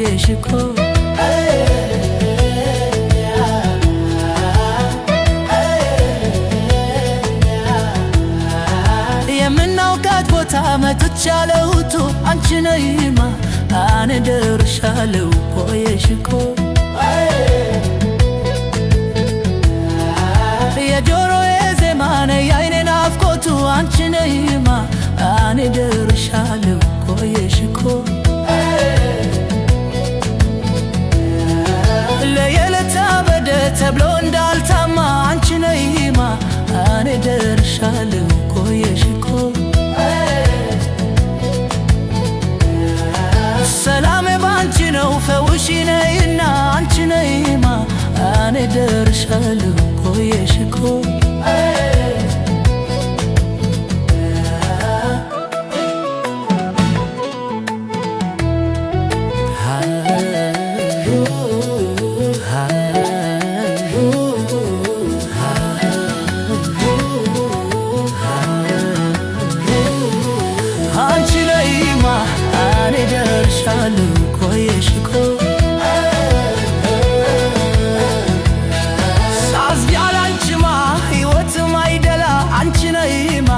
ቆየሽኮ የምናውቃት ቦታ መጥቻለሁቱ አንቺ ነይማ አነ ደርሻለሁ ቆየሽኮ የጆሮዬ ዜማ ነይ የዓይኔ ናፍቆቱ አንቺ ነይማ አነ ደርሻለሁ ቆየሽኮ ለየለታ በደ ተብሎ እንዳልታማ አንቺ ነይማ አነ ደርሻለሁ ቆየሽኮ ሰላም ባንቺ ነው ፈውሺ ነይና አንቺ ነይማ አነ ደርሻለሁ ቆየሽኮ አንቺ ነይማ አነ ደርሻለሁ ቆየሽኮ ሳዝያላንቺማ ሕይወትም አይደላ አንቺ ነይማ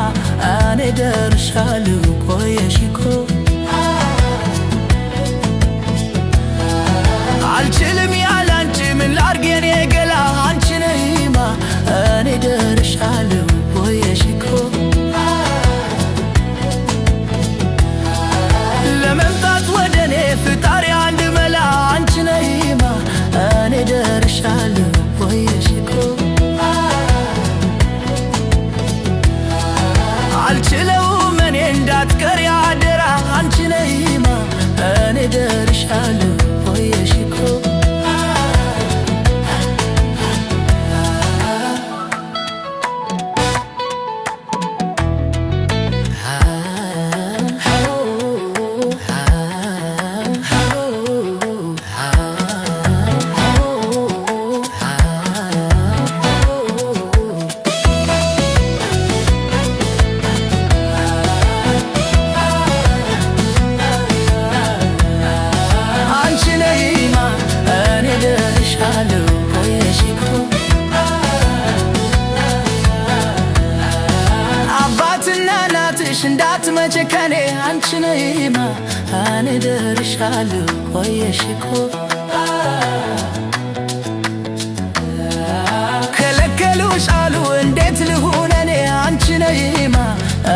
አነ ደርሻለሁ ቆየሽኮ አልችልም ያላንቺ ምን ላድርግ የኔ ገላ አንቺ ነይማ አነ ደርሻለሁ ቆየሽኮ ለመምጣት ወደኔ ፍጣሪ አንድ መላ አንቺ ነይማ አነ ደርሻለሁ ቆየሽኮ አልችለውም እኔ እንዳትቀሪ አደራ አንቺ ነይማ አነ ደርሻለሁ ቆየሽኮ አባትና እናትሽ እንዳትመቸከኔ አንቺ ነይማ አነ ደርሻለሁ ቆየሽኮ ከለከሉሽ አሉ እንዴት ልሁን እኔ አንቺ ነይማ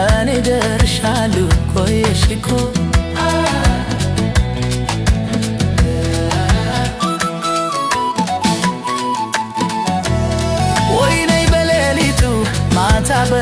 አነ ደርሻለሁ ቆየሽኮ ማታ በ